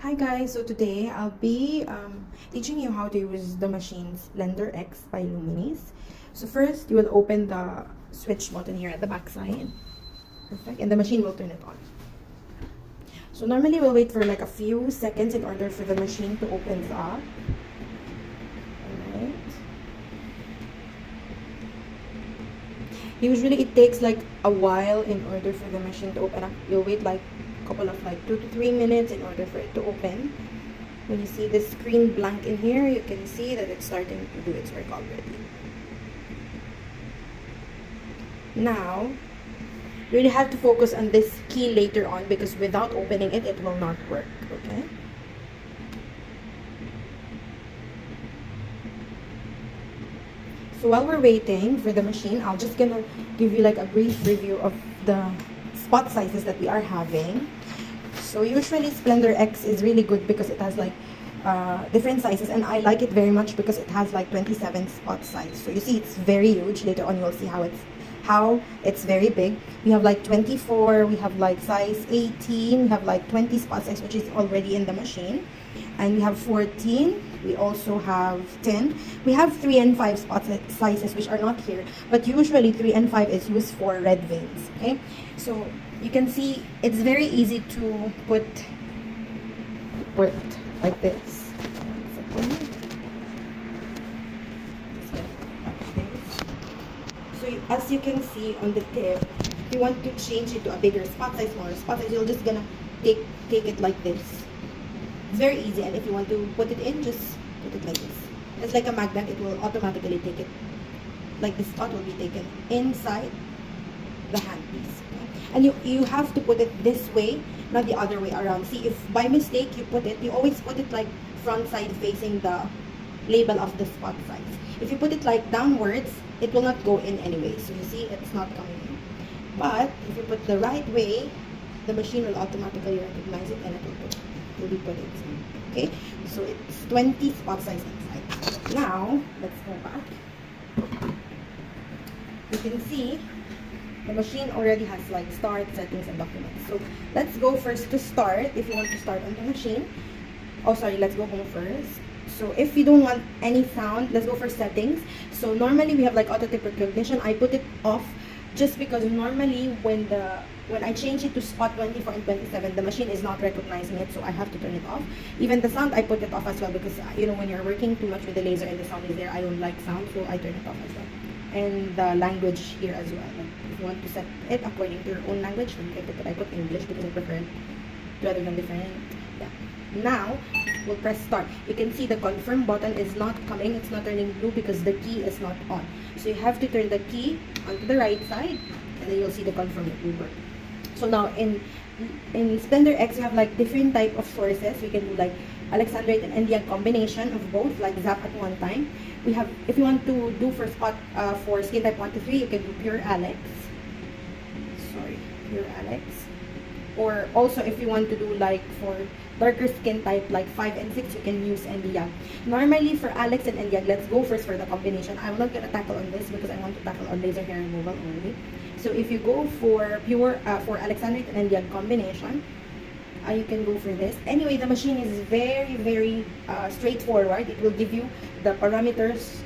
Hi guys, so today I'll be teaching you how to use the machine SplendorX by Luminis. So first, you will open the switch button here at the back side. Perfect, and the machine will turn it on. So normally we'll wait for like a few seconds in order for the machine to open up. Alright. Usually it takes like a while in order for the machine to open up. You'll wait like couple of like 2 to 3 minutes in order for it to open. When you see the screen blank in here, you can see that it's starting to do its work already. Now, you really have to focus on this key later on because without opening it, it will not work, okay? So while we're waiting for the machine, I'm just gonna give you like a brief review of the spot sizes that we are having. So usually SplendorX is really good because it has like different sizes, and I like it very much because it has like 27 spot size. So you see it's very huge. Later on you'll see how it's very big. We have like 24, we have like size 18, we have like 20 spot size, which is already in the machine, and we have 14. We also have 10. We have 3 and 5 spot sizes which are not here, but usually 3 and 5 is used for red veins. Okay, so you can see it's very easy to put like this. So as you can see on the tip, if you want to change it to a bigger spot size, smaller spot size, you're just gonna take it like this. It's very easy, and if you want to put it in, just put it like this. It's like a magnet, it will automatically take it. Like the spot will be taken inside the handpiece. Okay? And you have to put it this way, not the other way around. See, if by mistake you put it, you always put it like front side facing the label of the spot size. If you put it like downwards, it will not go in anyway. So you see, it's not coming in. But if you put the right way, the machine will automatically recognize it and it will be put inside. Okay, so it's 20 spot size inside. Now let's go back. You can see the machine already has like start, settings, and documents. So let's go first to start. If you want to start on the machine, oh sorry, let's go home first. So if you don't want any sound, let's go for settings. So normally we have like auto tip recognition. I put it off just because normally when I change it to spot 24 and 27, the machine is not recognizing it, so I have to turn it off. Even the sound, I put it off as well because you know when you're working too much with the laser and the sound is there, I don't like sound, so I turn it off as well. And the language here as well. Like if you want to set it according to your own language, then you can put it. I put English because I prefer it rather than different. Yeah. Now we'll press start. You can see the confirm button is not coming. It's not turning blue because the key is not on. So you have to turn the key onto the right side, and then you'll see the confirm it will work. So now in SplendorX, you have like different type of sources. We can do like Alexandrite and Indian combination of both, like zap at one time. We have, if you want to do for spot for skin type 1 to 3, you can do pure Alex. Pure Alex. Or also if you want to do like for darker skin type like 5 and 6, you can use Endiag. Normally for Alex and Endiag, let's go first for the combination. I'm not gonna tackle on this because I want to tackle on laser hair removal only. So if you go for pure for Alexandrite and Endiag combination, you can go for this. Anyway, the machine is very straightforward. It will give you the parameters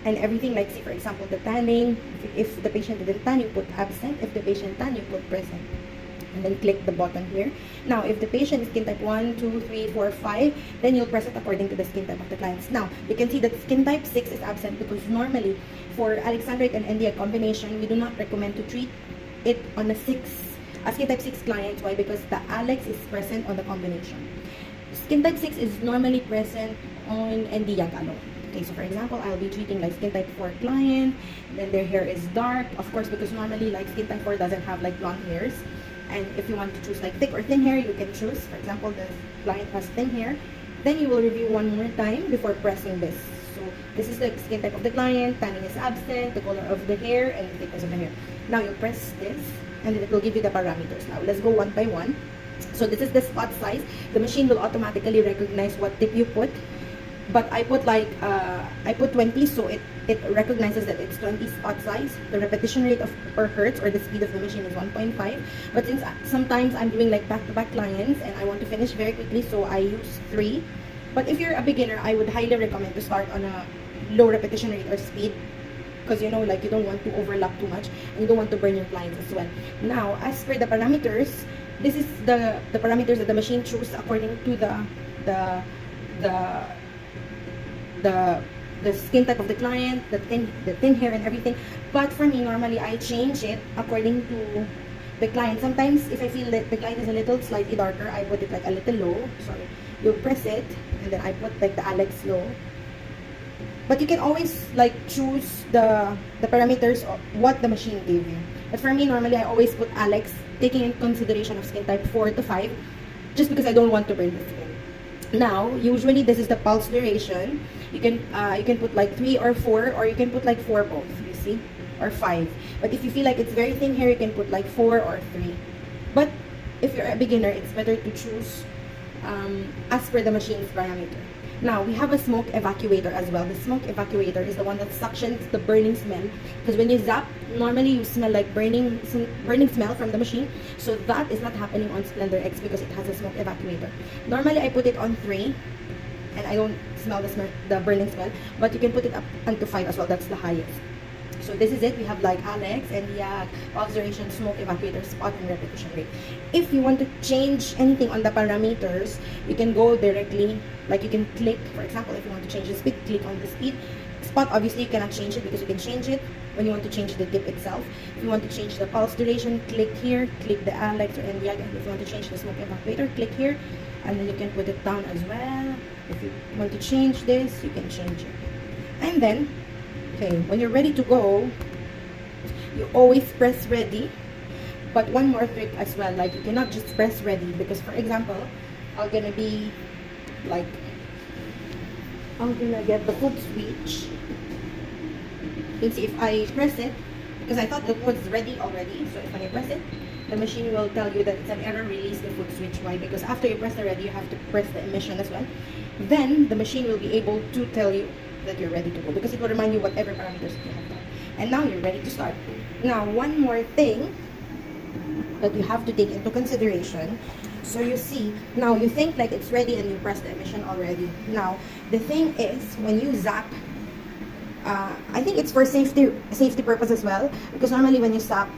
and everything. Like, say for example, the tanning. If the patient didn't tan, you put absent. If the patient tan, you put present. And then click the button here. Now, if the patient is skin type 1, 2, 3, 4, 5, then you'll press it according to the skin type of the clients. Now, you can see that skin type 6 is absent because normally for Alexandrite and Endiag combination, we do not recommend to treat it on a skin type 6 client. Why? Because the Alex is present on the combination. Skin type 6 is normally present on Endiag alone. Okay, so for example, I'll be treating like skin type 4 client, then their hair is dark, of course, because normally like skin type 4 doesn't have like blonde hairs. And if you want to choose like thick or thin hair, you can choose. For example, the client has thin hair. Then you will review one more time before pressing this. So this is the skin type of the client, tanning is absent, the color of the hair, and the thickness of the hair. Now you press this, and then it will give you the parameters. Now let's go one by one. So this is the spot size. The machine will automatically recognize what tip you put. but I put like I put 20, so it recognizes that it's 20 spot size. The repetition rate of per hertz, or the speed of the machine, is 1.5. But since sometimes I'm doing like back-to-back clients and I want to finish very quickly, so I use 3. But if you're a beginner, I would highly recommend to start on a low repetition rate or speed, because you know, like, you don't want to overlap too much and you don't want to burn your clients as well. Now, as per the parameters, this is the parameters that the machine chooses according to the skin type of the client, the thin hair and everything. But for me, normally I change it according to the client. Sometimes if I feel that the client is a little slightly darker, I put it like a little low. Sorry, you press it and then I put like the Alex low. But you can always like choose the parameters of what the machine gave you. But for me, normally I always put Alex, taking in consideration of skin type 4 to 5, just because I don't want to burn the skin. Now, usually this is the pulse duration. You can put like 3 or 4, or you can put like 4 both, you see, or 5. But if you feel like it's very thin hair, you can put like 4 or 3. But if you're a beginner, it's better to choose as per the machine's parameter. Now, we have a smoke evacuator as well. The smoke evacuator is the one that suctions the burning smell. Because when you zap, normally you smell like burning smell from the machine. So that is not happening on SplendorX because it has a smoke evacuator. Normally, I put it on 3. And I don't smell the burning smell. But you can put it up onto 5 as well. That's the highest. So this is it. We have like Alex, and pulse duration, smoke evacuator, spot, and repetition rate. If you want to change anything on the parameters, you can go directly, like you can click, for example, if you want to change the speed, click on the speed. Spot, obviously you cannot change it because you can change it when you want to change the dip itself. If you want to change the pulse duration, click here, click the Alex or Endiag. If you want to change the smoke evacuator, click here, and then you can put it down as well. If you want to change this, you can change it. And then, okay, when you're ready to go, you always press ready. But one more trick as well, like you cannot just press ready, because for example, I'm gonna get the foot switch. You can see if I press it, because I thought the was ready already, so if when I press it, the machine will tell you that it's an error, release the foot switch. Why? Because after you press the ready, you have to press the emission as well. Then the machine will be able to tell you that you're ready to go, because it will remind you whatever parameters you have done. And now you're ready to start. Now, one more thing that you have to take into consideration. So you see, now you think like it's ready and you press the emission already. Now, the thing is, when you zap, I think it's for safety purpose as well, because normally when you zap,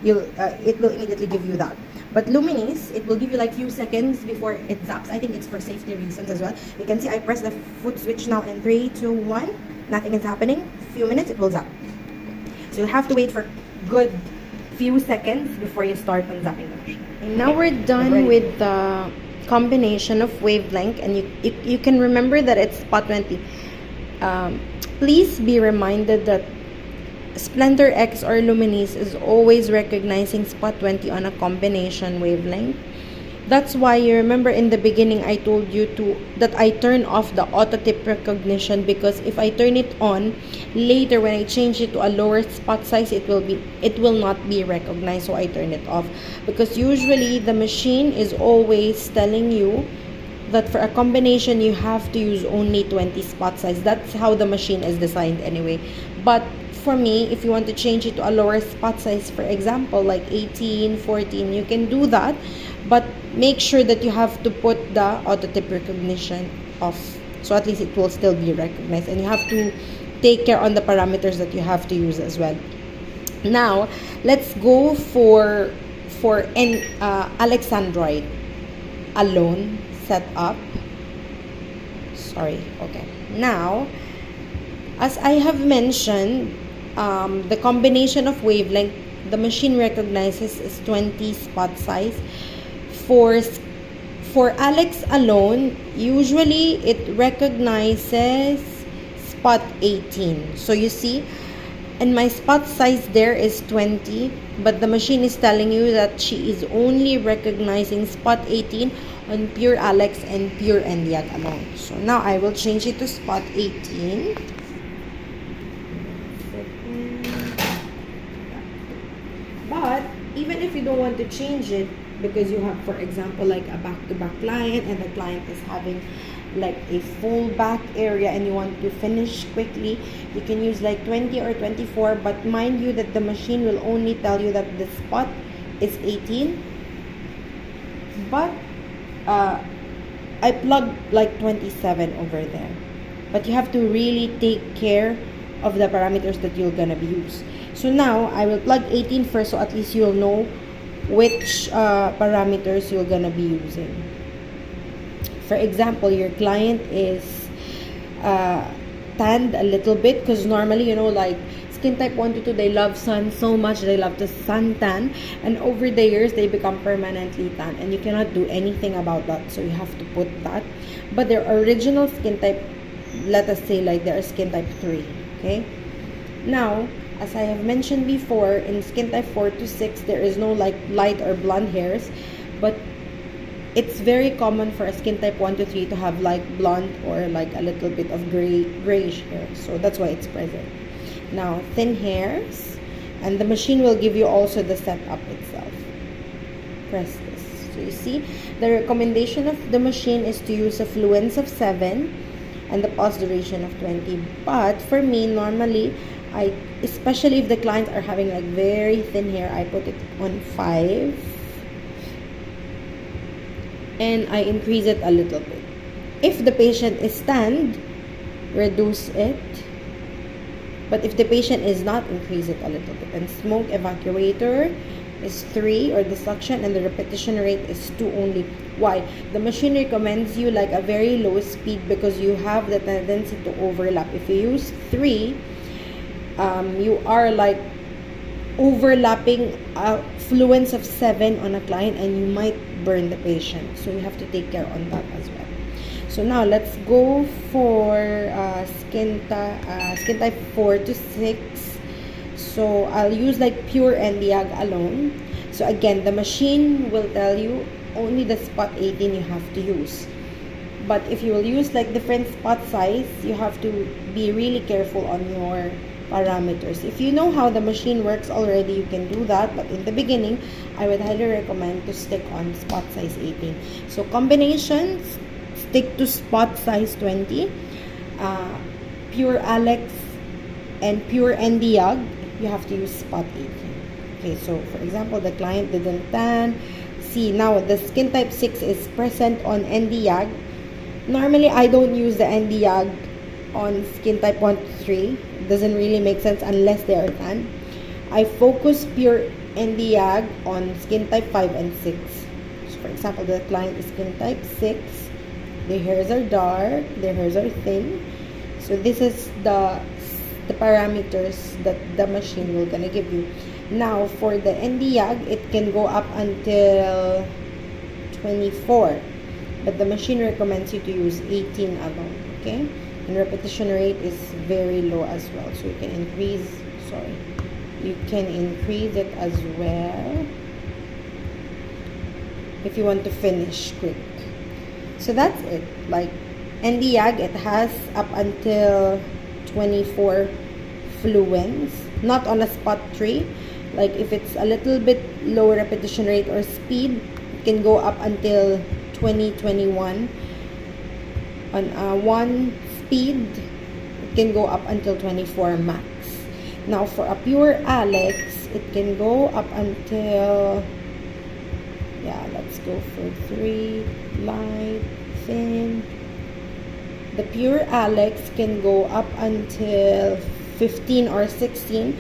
it will immediately give you that. But Luminis, it will give you like few seconds before it zaps. I think it's for safety reasons as well. You can see I press the foot switch now in 3, 2, 1. Nothing is happening. Few minutes, it will zap. So you'll have to wait for good few seconds before you start on zapping the machine. And now we're done with the combination of wavelength, and you can remember that it's spot 20. Please be reminded that SplendorX or Luminis is always recognizing spot 20 on a combination wavelength. That's why you remember in the beginning I told you that I turn off the auto tip recognition, because if I turn it on later when I change it to a lower spot size, it will not be recognized. So I turn it off, because usually the machine is always telling you that for a combination you have to use only 20 spot size. That's how the machine is designed anyway. But for me, if you want to change it to a lower spot size, for example like 18, 14, you can do that, but make sure that you have to put the auto tip recognition off, so at least it will still be recognized, and you have to take care on the parameters that you have to use as well. Now let's go for an Alexandroid alone setup. Okay, now as I have mentioned, the combination of wavelength the machine recognizes is 20 spot size. For Alex alone, usually it recognizes spot 18. So you see, and my spot size there is 20, but the machine is telling you that she is only recognizing spot 18 on pure Alex and pure Endiag alone. So now I will change it to spot 18. But even if you don't want to change it, because you have, for example, like a back-to-back client, and the client is having like a full back area and you want to finish quickly, you can use like 20 or 24, but mind you that the machine will only tell you that the spot is 18, but I plugged like 27 over there. But you have to really take care of the parameters that you're gonna be use. So now I will plug 18 first, so at least you'll know which parameters you're gonna be using. For example, your client is tanned a little bit, because normally, you know, like skin type 1 to 2, they love sun so much, they love the sun tan, and over the years they become permanently tan, and you cannot do anything about that, so you have to put that. But their original skin type, let us say like they're skin type 3, okay? Now, as I have mentioned before, in skin type 4 to 6, there is no like light or blonde hairs, but it's very common for a skin type 1 to 3 to have like blonde or like a little bit of grayish hair. So that's why it's present. Now, thin hairs, and the machine will give you also the setup itself. Press this. So you see, the recommendation of the machine is to use a fluence of 7 and the pulse duration of 20. But for me, normally, especially if the clients are having like very thin hair, I put it on 5. And I increase it a little bit. If the patient is tanned, reduce it. But if the patient is not, increase it a little bit. And smoke evacuator is 3, or the suction, and the repetition rate is 2 only. Why? The machine recommends you like a very low speed because you have the tendency to overlap. If you use 3, you are like overlapping a fluence of 7 on a client, and you might burn the patient, so you have to take care on that as well. So now let's go for skin type 4 to 6. So I'll use like pure NDIAG alone. So again, the machine will tell you only the spot 18 you have to use, but if you will use like different spot size, you have to be really careful on your parameters. If you know how the machine works already, you can do that, but in the beginning, I would highly recommend to stick on spot size 18. So combinations, stick to spot size 20. Pure Alex and pure NDIAG, you have to use spot 18. Okay, so for example, the client didn't tan. See, now the skin type 6 is present on NDIAG. Normally, I don't use the NDIAG on skin type 1 to 3. It doesn't really make sense unless they are tan. I focus pure NDIAG on skin type 5 and 6. So for example, the client is skin type 6. Their hairs are dark, their hairs are thin. So this is the parameters that the machine will gonna give you. Now for the NDIAG, it can go up until 24, but the machine recommends you to use 18 alone, okay? And repetition rate is very low as well, so you can increase it as well if you want to finish quick. So that's it. Like NDIAG, it has up until 24 fluence, not on a spot 3. Like if it's a little bit low repetition rate or speed, it can go up until 21. On one speed, it can go up until 24 max. Now for a pure Alex, it can go up until, let's go for 3, light, thin. The pure Alex can go up until 15 or 16,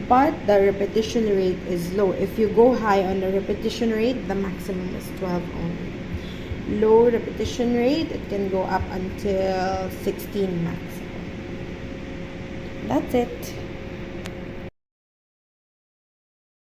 but the repetition rate is low. If you go high on the repetition rate, the maximum is 12 only. Low repetition rate, it can go up until 16 maximum. That's it.